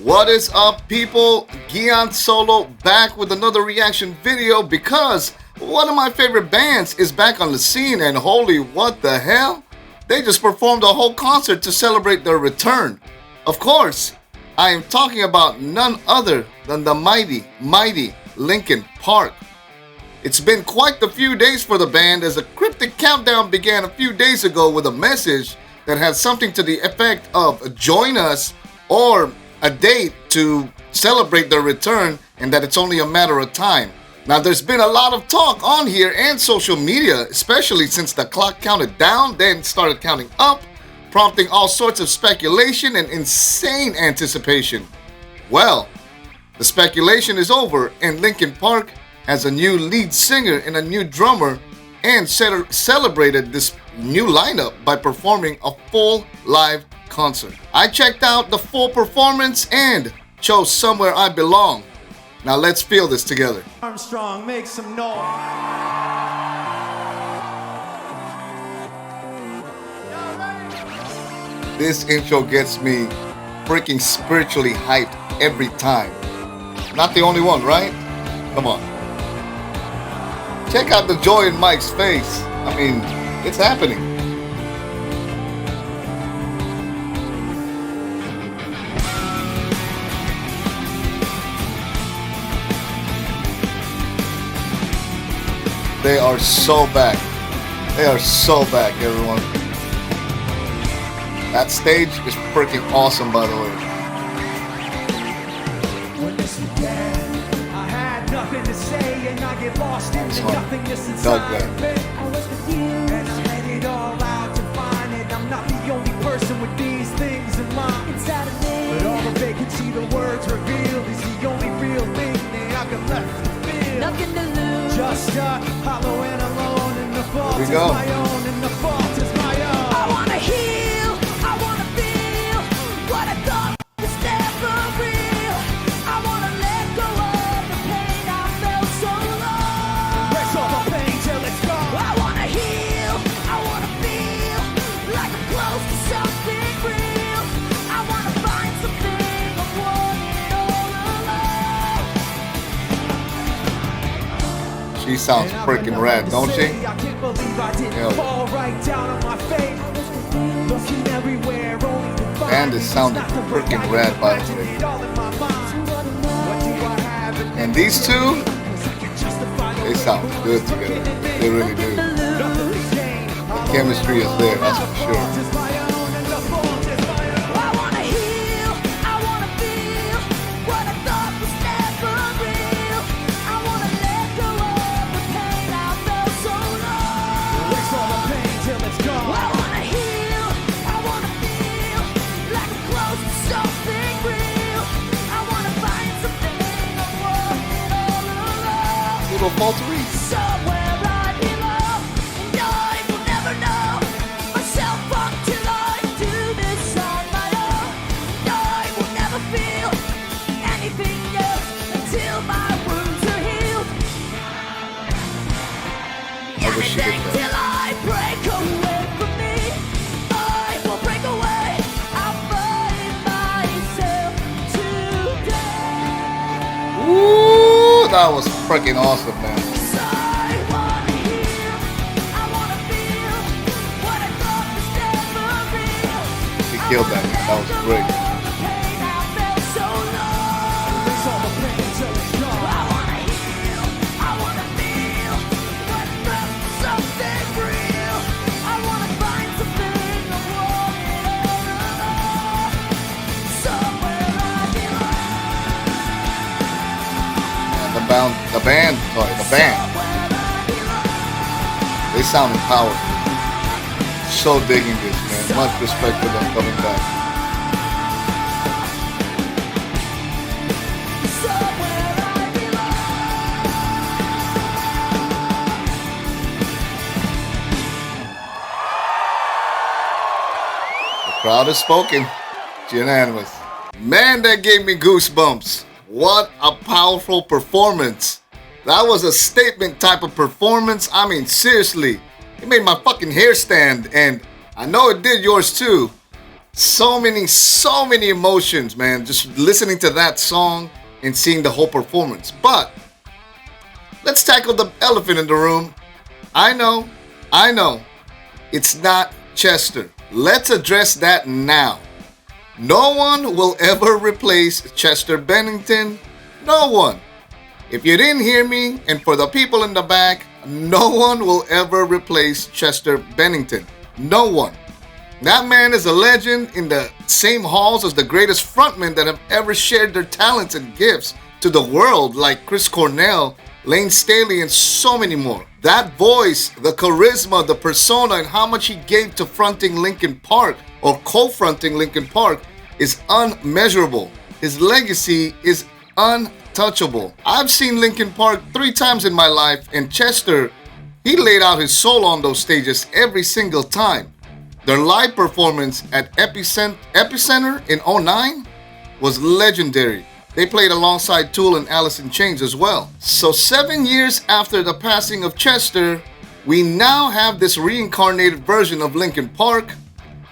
What is up, people? Gian Solo back with another reaction video because one of my favorite bands is back on the scene, and holy what the hell? They just performed a whole concert to celebrate their return. Of course, I am talking about none other than the mighty Linkin Park. It's been quite the few days for the band, as a cryptic countdown began a few days ago with a message that had something to the effect of join us, or a date to celebrate their return, and that it's only a matter of time. Now, there's been a lot of talk on here and social media, especially since the clock counted down, then started counting up, prompting all sorts of speculation and insane anticipation. Well, the speculation is over, and Linkin Park has a new lead singer and a new drummer, and celebrated this new lineup by performing a full live concert. I checked out the full performance and chose Somewhere I Belong. Now let's feel this together. Armstrong, make some noise. This intro gets me freaking spiritually hyped every time. Not the only one, right? Come on. Check out the joy in Mike's face. I mean, it's happening. They are so back. They are so back, everyone. That stage is freaking awesome, by the way. When this began, I had nothing to say, and I get lost in the nothingness inside of me. I was confused, and I had it all out to find it. I'm not the only person with these things in mind inside of me. But all the vacancy the words revealed is the only real thing that I got left to feel. Nothing to lose. Just hollow and alone, and the fault is my own, and the fault is my own. I wanna heal, I wanna feel what I thought was never real. I wanna let go of the pain I felt so long. Erase all the pain till it's gone. I wanna heal, I wanna feel like I'm close to something real. I wanna find something I wanted all along. She sounds freaking rad, don't she? I can't believe I didn't fall right down on my face. Looking everywhere, only to find And it sounded freaking rad, by the way. And these two, they sound good together. They really do. The chemistry is there, that's for sure. Little faltering. Somewhere I belong, and I will never know myself until I do this on my own. And I will never feel anything else until my wounds are healed. Anything till I break away from me. I will break away. I'll find myself today. Ooh, that was freaking awesome, man. He killed that, man. That was great. The band, they sound powerful. So digging this, man. Much respect for them coming back. The crowd has spoken. It's unanimous. Man, that gave me goosebumps. What a powerful performance. That was a statement type of performance. I mean, seriously. It made my fucking hair stand, and I know it did yours too. So many emotions, man, just listening to that song and seeing the whole performance. But let's tackle the elephant in the room. I know, it's not Chester. Let's address that now. No one will ever replace Chester Bennington. No one. If you didn't hear me, and for the people in the back, no one will ever replace Chester Bennington. No one. That man is a legend in the same halls as the greatest frontmen that have ever shared their talents and gifts to the world, like Chris Cornell, Lane Staley, and so many more. That voice, the charisma, the persona, and how much he gave to fronting Linkin Park or co-fronting Linkin Park is unmeasurable. His legacy is untouchable. I've seen Linkin Park 3 times in my life, and Chester, he laid out his soul on those stages every single time. Their live performance at Epicenter in '09 was legendary. They played alongside Tool and Alice in Chains as well. So 7 years after the passing of Chester, we now have this reincarnated version of Linkin Park.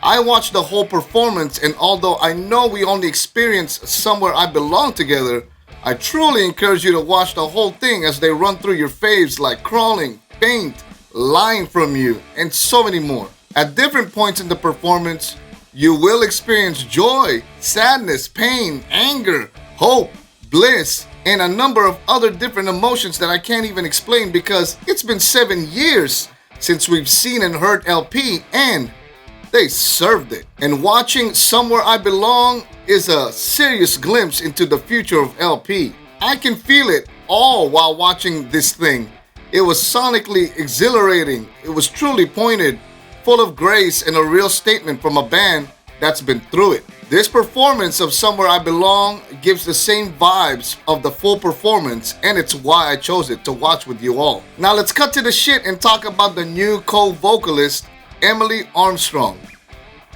I watched the whole performance, and although I know we only experienced Somewhere I Belong together, I truly encourage you to watch the whole thing as they run through your faves like Crawling, Faint, Lying From You, and so many more. At different points in the performance, you will experience joy, sadness, pain, anger, hope, bliss, and a number of other different emotions that I can't even explain because it's been 7 years since we've seen and heard LP, and they served it. And watching Somewhere I Belong is a serious glimpse into the future of LP. I can feel it all while watching this thing. It was sonically exhilarating. It was truly pointed, full of grace, and a real statement from a band that's been through it. This performance of Somewhere I Belong gives the same vibes of the full performance, and it's why I chose it to watch with you all. Now let's cut to the shit and talk about the new co-vocalist, Emily Armstrong.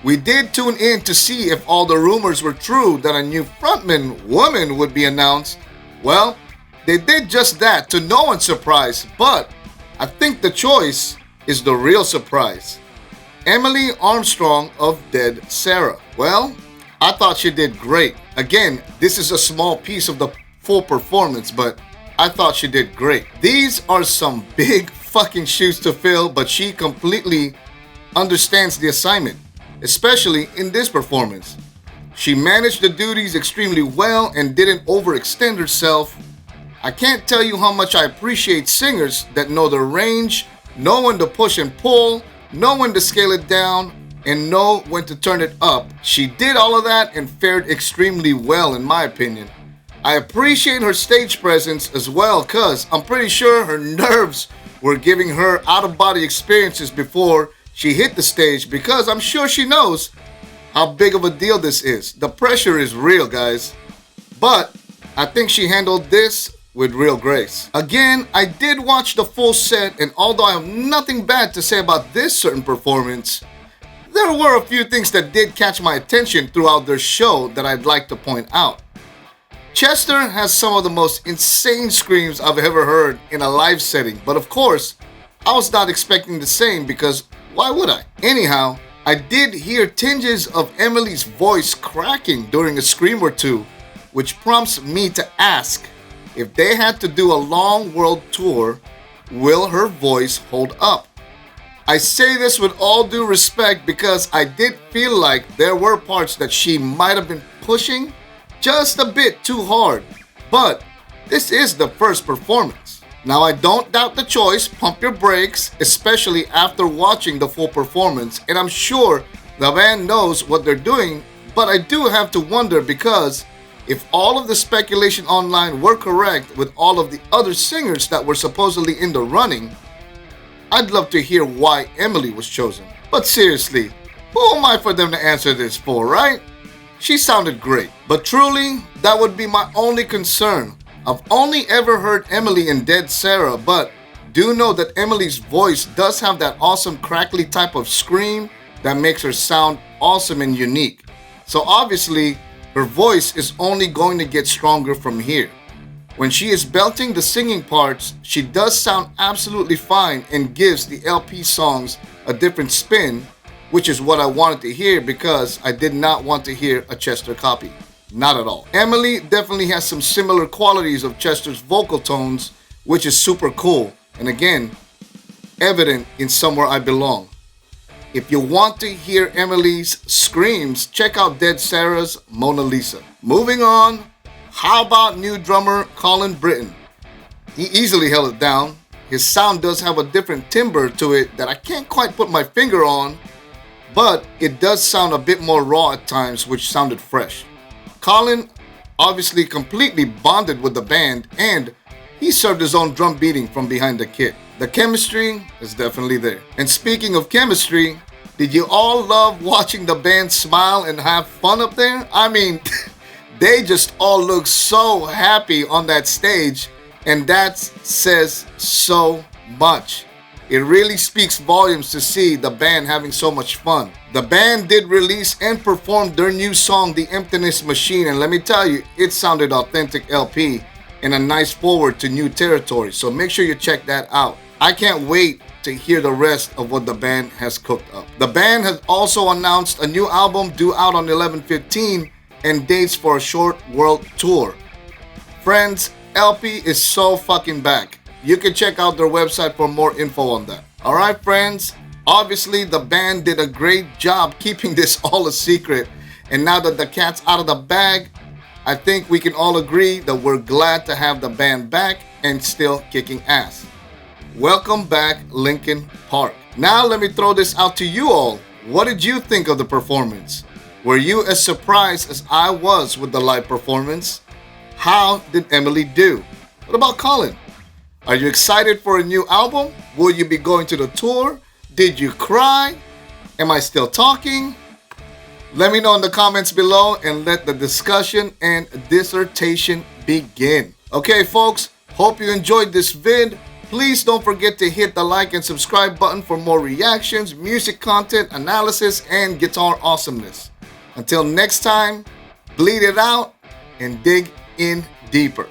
We did tune in to see if all the rumors were true that a new frontman woman would be announced. Well, they did just that, to no one's surprise, but I think the choice is the real surprise. Emily Armstrong of Dead Sarah. Well, I thought she did great. Again, this is a small piece of the full performance, but I thought she did great. These are some big fucking shoes to fill, but she completely understands the assignment, especially in this performance. She managed the duties extremely well and didn't overextend herself. I can't tell you how much I appreciate singers that know their range, know when to push and pull, know when to scale it down, and know when to turn it up. She did all of that and fared extremely well in my opinion. I appreciate her stage presence as well, cause I'm pretty sure her nerves were giving her out-of-body experiences before she hit the stage, because I'm sure she knows how big of a deal this is. The pressure is real, guys. But I think she handled this with real grace. Again, I did watch the full set, and although I have nothing bad to say about this certain performance, there were a few things that did catch my attention throughout their show that I'd like to point out. Chester has some of the most insane screams I've ever heard in a live setting, but of course, I was not expecting the same because why would I? Anyhow, I did hear tinges of Emily's voice cracking during a scream or two, which prompts me to ask, if they had to do a long world tour, will her voice hold up? I say this with all due respect because I did feel like there were parts that she might have been pushing just a bit too hard, but this is the first performance. Now I don't doubt the choice, pump your brakes, especially after watching the full performance, and I'm sure the band knows what they're doing, but I do have to wonder because if all of the speculation online were correct with all of the other singers that were supposedly in the running, I'd love to hear why Emily was chosen. But seriously, who am I for them to answer this for, right? She sounded great, but truly, that would be my only concern. I've only ever heard Emily in Dead Sarah, but do know that Emily's voice does have that awesome crackly type of scream that makes her sound awesome and unique. So obviously, her voice is only going to get stronger from here. When she is belting the singing parts, she does sound absolutely fine and gives the LP songs a different spin, which is what I wanted to hear because I did not want to hear a Chester copy. Not at all. Emily definitely has some similar qualities of Chester's vocal tones, which is super cool. And again, evident in Somewhere I Belong. If you want to hear Emily's screams, check out Dead Sarah's Mona Lisa. Moving on, how about new drummer Colin Britton? He easily held it down. His sound does have a different timbre to it that I can't quite put my finger on, but it does sound a bit more raw at times, which sounded fresh. Colin obviously completely bonded with the band, and he served his own drum beating from behind the kit. The chemistry is definitely there. And speaking of chemistry, did you all love watching the band smile and have fun up there? I mean, they just all look so happy on that stage, and that says so much. It really speaks volumes to see the band having so much fun. The band did release and perform their new song, The Emptiness Machine, and let me tell you, it sounded authentic LP and a nice forward to new territory, so make sure you check that out. I can't wait to hear the rest of what the band has cooked up. The band has also announced a new album due out on 11/15 and dates for a short world tour. Friends, LP is so fucking back. You can check out their website for more info on that. Alright friends, obviously the band did a great job keeping this all a secret, and now that the cat's out of the bag, I think we can all agree that we're glad to have the band back and still kicking ass. Welcome back, Linkin Park. Now let me throw this out to you all. What did you think of the performance? Were you as surprised as I was with the live performance? How did Emily do? What about Colin? Are you excited for a new album? Will you be going to the tour? Did you cry? Am I still talking? Let me know in the comments below and let the discussion and dissertation begin. Okay folks, hope you enjoyed this vid. Please don't forget to hit the like and subscribe button for more reactions, music content, analysis, and guitar awesomeness. Until next time, bleed it out and dig in deeper.